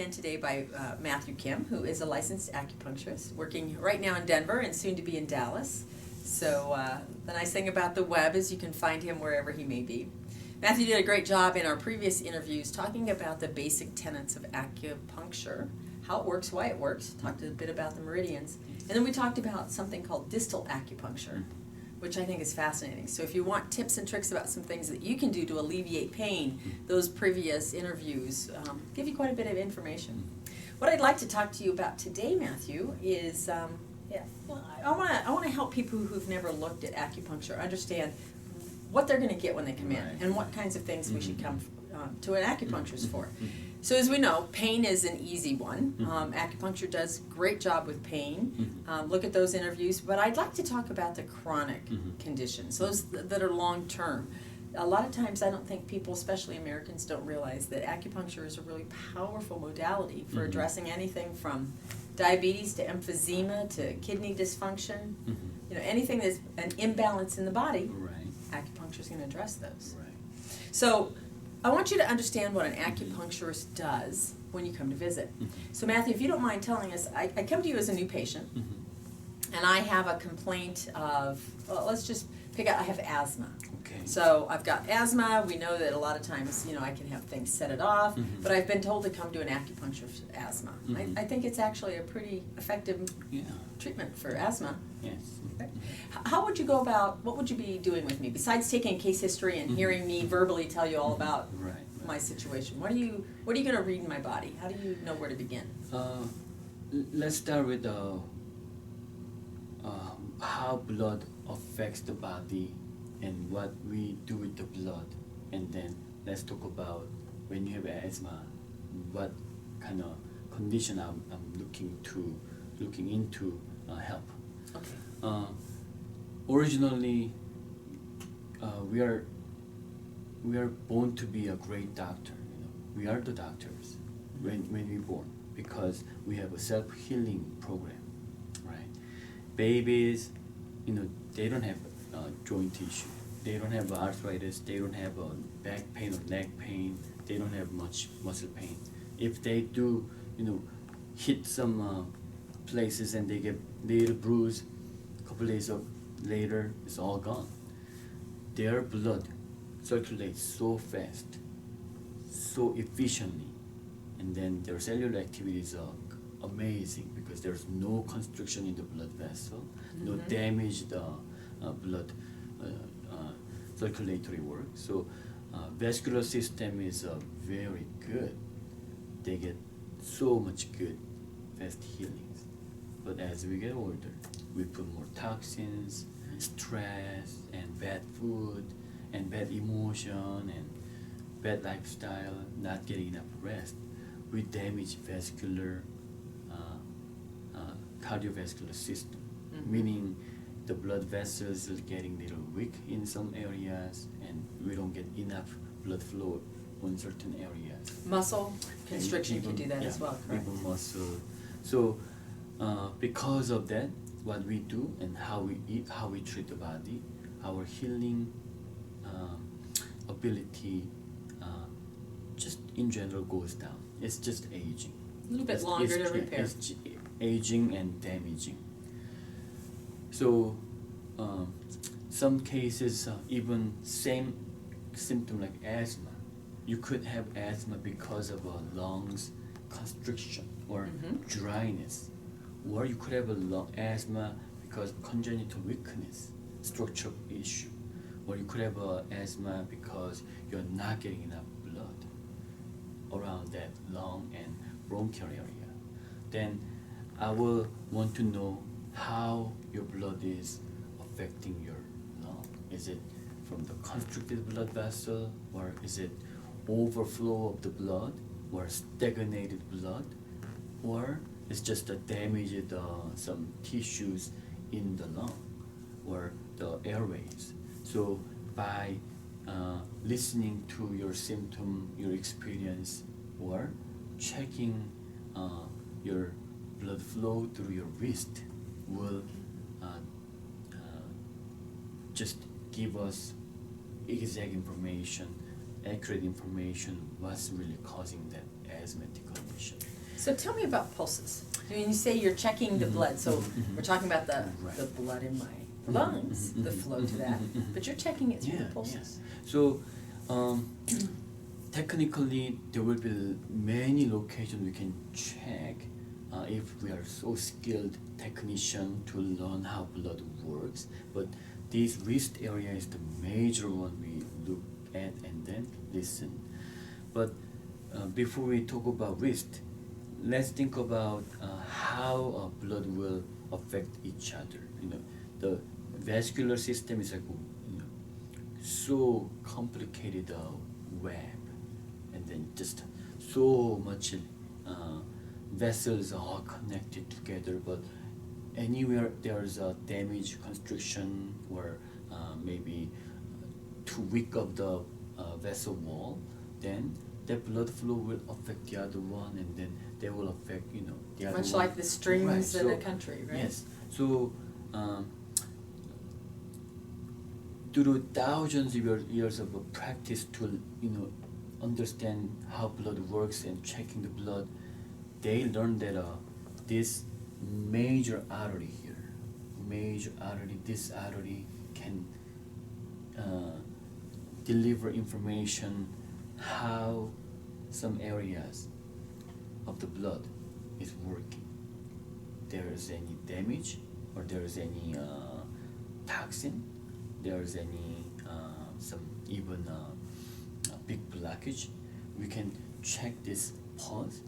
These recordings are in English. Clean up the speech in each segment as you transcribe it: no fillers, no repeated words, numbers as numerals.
again today by Mathew Kim, who is a licensed acupuncturist, working right now in Denver and soon to be in Dallas. So the nice thing about the web is you can find him wherever he may be. Mathew did a great job in our previous interviews talking about the basic tenets of acupuncture, how it works, why it works, talked a bit about the meridians, and then we talked about something called distal acupuncture, which I think is fascinating. So if you want tips and tricks about some things that you can do to alleviate pain, those previous interviews give you quite a bit of information. What I'd like to talk to you about today, Mathew, is I want to help people who've never looked at acupuncture understand what they're going to get when they come in and what kinds of things we should come to an acupuncturist for. So as we know, pain is an easy one. Acupuncture does a great job with pain. Look at those interviews. But I'd like to talk about the chronic conditions, those that are long-term. A lot of times I don't think people, especially Americans, don't realize that acupuncture is a really powerful modality for addressing anything from diabetes to emphysema to kidney dysfunction. You know, anything that's an imbalance in the body, acupuncture is going to address those. So I want you to understand what an acupuncturist does when you come to visit. So Mathew, if you don't mind telling us, I come to you as a new patient, and I have a complaint of, well, let's just pick out, I have asthma. So I've got asthma. We know that a lot of times, you know, I can have things set it off, but I've been told to come to an acupuncture for asthma. I think it's actually a pretty effective treatment for asthma. Okay. How would you go about, what would you be doing with me, besides taking a case history and hearing me verbally tell you all about my situation? What are you going to read in my body? How do you know where to begin? Let's start with how blood affects the body and what we do with the blood, and then let's talk about when you have asthma, what kind of condition I'm looking into help. Originally, we are born to be a great doctor. You know, we are the doctors when we're born because we have a self-healing program, right? Babies, you know, they don't have joint issue. They don't have arthritis. They don't have back pain or neck pain. They don't have much muscle pain. If they do, you know, hit some places and they get little bruise, a couple days later, it's all gone. Their blood circulates so fast, so efficiently, and then their cellular activities are amazing because there's no constriction in the blood vessel, no damaged blood circulatory work. So vascular system is very good. They get so much good fast healings. But as we get older, we put more toxins, stress, and bad food, and bad emotion, and bad lifestyle, not getting enough rest. We damage vascular, cardiovascular system, meaning the blood vessels are getting a little weak in some areas, and we don't get enough blood flow in certain areas. Muscle constriction can do that as well, correct? Even muscle. So because of that, what we do and how we eat, how we treat the body, our healing ability just in general goes down. It's just aging. A little bit longer to repair. It's aging and damaging. So some cases, even same symptom like asthma, you could have asthma because of a lungs constriction or dryness, or you could have asthma because of congenital weakness, structural issue, or you could have asthma because you're not getting enough blood around that lung and bronchial area. Then I will want to know how your blood is affecting your lung. Is it from the constricted blood vessel, or is it overflow of the blood, or stagnated blood, or it's just a damaged some tissues in the lung or the airways. So by listening to your symptom, your experience, or checking your blood flow through your wrist will just give us exact information accurate information what's really causing that asthmatic condition. So tell me about pulses. When you say you're checking the blood, so we're talking about the blood in my lungs, the flow to that, but you're checking it through the pulses. So technically there will be many locations we can check if we are so skilled technician to learn how blood works, but this wrist area is the major one we look at and then listen. But before we talk about wrist, let's think about how blood will affect each other. The vascular system is like so complicated web, and then just so much vessels are connected together. But anywhere there's a damage, constriction, or maybe too weak of the vessel wall, then the blood flow will affect the other one, and then they will affect the other Much one. like the strings in a country, right? Yes. So through thousands of years of practice to understand how blood works and checking the blood, they learned that this major artery here, this artery can deliver information how some areas of the blood is working. There is any damage, or there is any toxin, there is any some even big blockage. We can check this pulse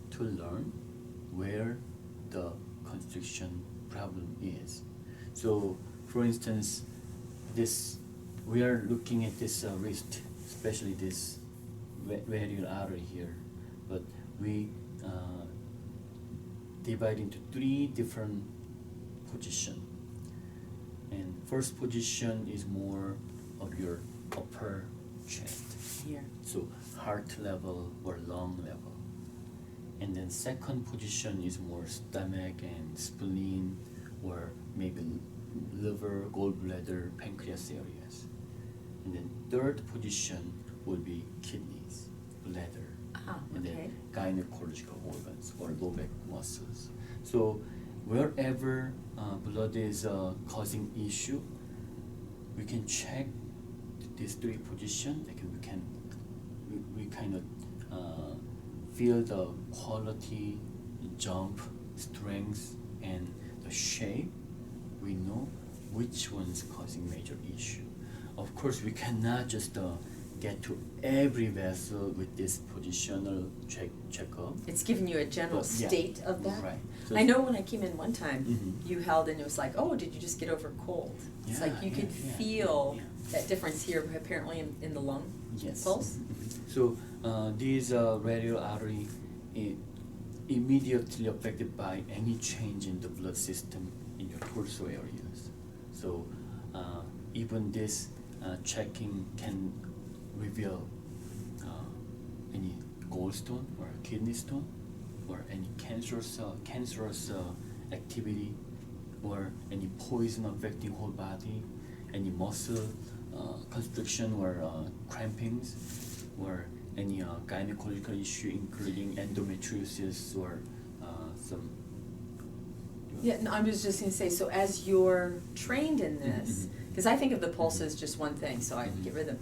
to learn where the constriction problem is. So, for instance, we are looking at this wrist, especially this radial artery here, but we divide into 3 different positions. And first position is more of your upper chest, Here. so heart level or lung level. And then second position is more stomach and spleen, or maybe liver, gallbladder, pancreas areas. And then third position will be kidneys, bladder, and then gynecological organs or low back muscles. So wherever blood is causing issue, we can check these 3 positions. Like we kind of feel the quality, jump, strength, and the shape. We know which one is causing major issue. Of course, we cannot just get to every vessel with this positional checkup. It's giving you a general state of that. Right. So I know when I came in one time, Mhm. you held and it was like, oh, did you just get over a cold? It's like you could feel that difference here apparently in the lung pulse. So these radial artery immediately affected by any change in the blood system in your torso areas. So even this checking can reveal any gallstone or kidney stone, or any cancerous activity, or any poison affecting whole body, any muscle constriction or crampings, or any gynecological issue including endometriosis or some. Yeah, no, I was just going to say, so as you're trained in this, because I think of the pulse as just one thing, so I get rid of them.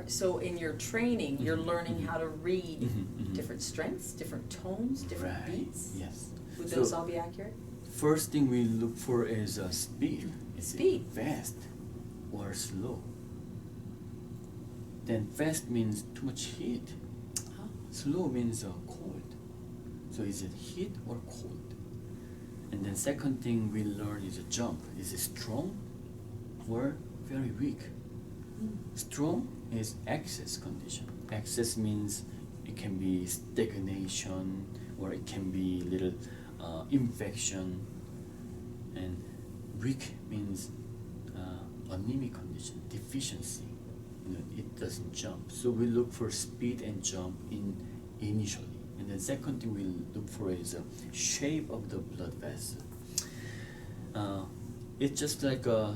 So in your training, you're learning how to read different strengths, different tones, different beats? Yes. Would those all be accurate? First thing we look for is speed. Is Speed. it fast or slow? Then fast means too much heat. Slow means cold. So is it heat or cold? And then second thing we learn is a jump. Is it strong or very weak? Strong is excess condition. Excess means it can be stagnation, or it can be little infection. And weak means anemic condition, deficiency. It doesn't jump. So we look for speed and jump initially. And then second thing we look for is shape of the blood vessel. It's just like a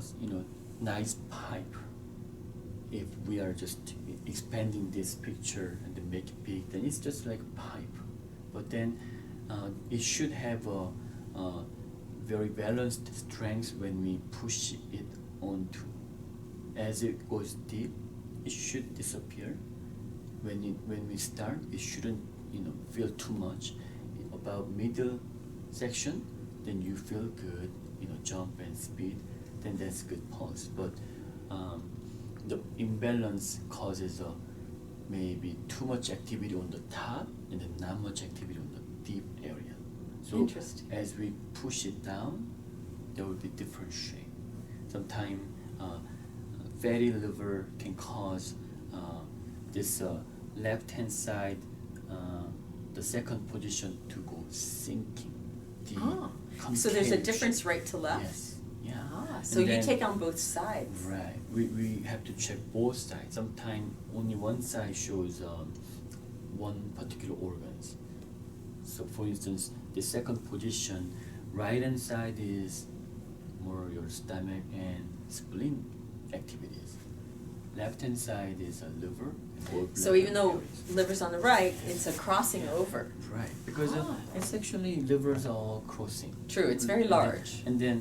nice pipe. If we are just expanding this picture and then make it big, then it's just like a pipe. But then it should have a very balanced strength when we push it onto. As it goes deep, it should disappear. When we start, it shouldn't feel too much. About middle section, then you feel good, jump and speed, then that's good pulse. But the imbalance causes maybe too much activity on the top and then not much activity on the deep area. So Interesting. as we push it down, there will be different shape. Sometimes fatty liver can cause this left-hand side, the second position to go sinking. So there's a concave difference shape. right to left? Yes. Yeah. So And you then- take on both sides. Right. We have to check both sides. Sometimes only one side shows one particular organs. So for instance, the second position, right hand side is more your stomach and spleen activities. Left hand side is a liver and gallbladder. So even though areas. liver's on the right, it's a crossing over. Right, because Ah. it's actually livers are all crossing. True, it's very And then- large. And then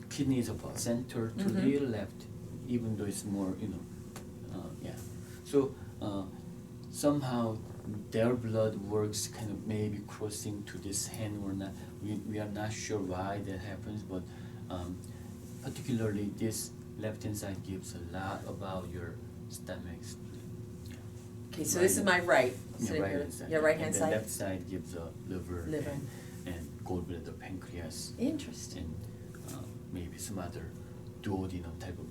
kidney is about center to Mhm. little left, even though it's more, yeah. So somehow their blood works kind of maybe crossing to this hand or not. We are not sure why that happens, but particularly this left hand side gives a lot about your stomach spleen. Yeah. Okay, so this is my right. Yeah, sitting right here. hand side. Yeah, right hand And side. the left side gives a liver, Liver. and gallbladder, pancreas, Interesting. and maybe some other duodenum type of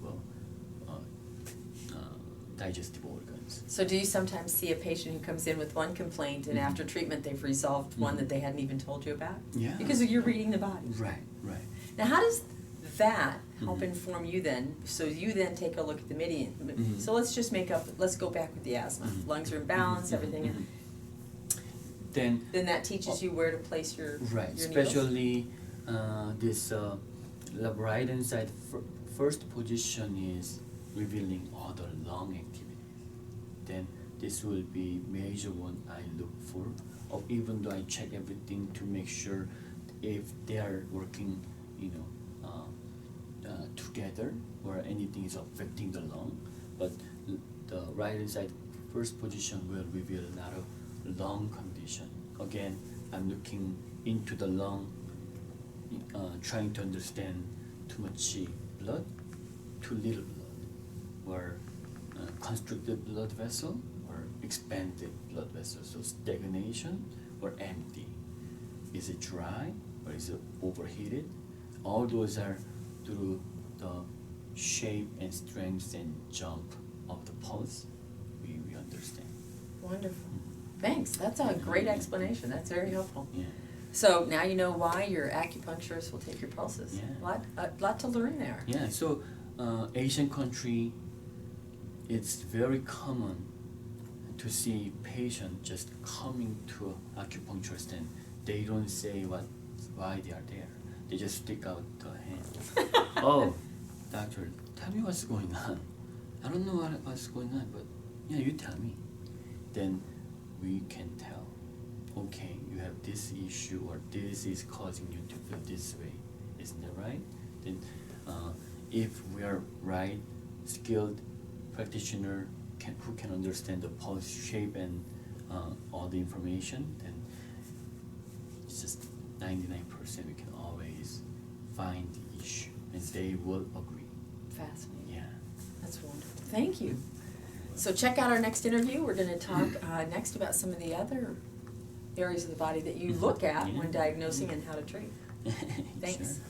digestive organs. So do you sometimes see a patient who comes in with one complaint and Mhm. after treatment they've resolved one Mhm. that they hadn't even told you about? Yeah. Because you're reading the body. Right, right. Now how does that help Mhm. inform you then? So you then take a look at the median. Mhm. So let's go back with the asthma. Mhm. Lungs are in balance, Mhm, everything. mhm. Then Then that teaches you where to place your right, your needles? especially this right hand side first position is revealing all the lung activities. Then this will be major one I look for. Even though I check everything to make sure if they are working, together or anything is affecting the lung. But the right hand side first position will reveal a lot of lung condition. Again, I'm looking into the lung, trying to understand too much blood, too little blood, or constricted blood vessel or expanded blood vessel. So stagnation or empty. Is it dry or is it overheated? All those are through the shape and strength and jump of the pulse. We understand. Wonderful. Thanks. That's a great explanation. That's very helpful. Yeah. So now you know why your acupuncturist will take your pulses. Yeah. A lot to learn there. Yeah, so Asian country, it's very common to see patient just coming to acupuncturist and they don't say why they are there. They just stick out the hand. Oh, doctor, tell me what's going on. I don't know what's going on, but yeah, you tell me. Then we can tell. Okay, you have this issue or this is causing you to feel this way. Isn't that right? Then if we are right, skilled practitioner who can understand the pulse shape and all the information, then it's just 99% we can always find the issue and they will agree. Fascinating. Yeah. That's wonderful. Thank you. So check out our next interview. We're going to talk next about some of the other areas of the body that you look at when diagnosing and how to treat. Thanks. Sure.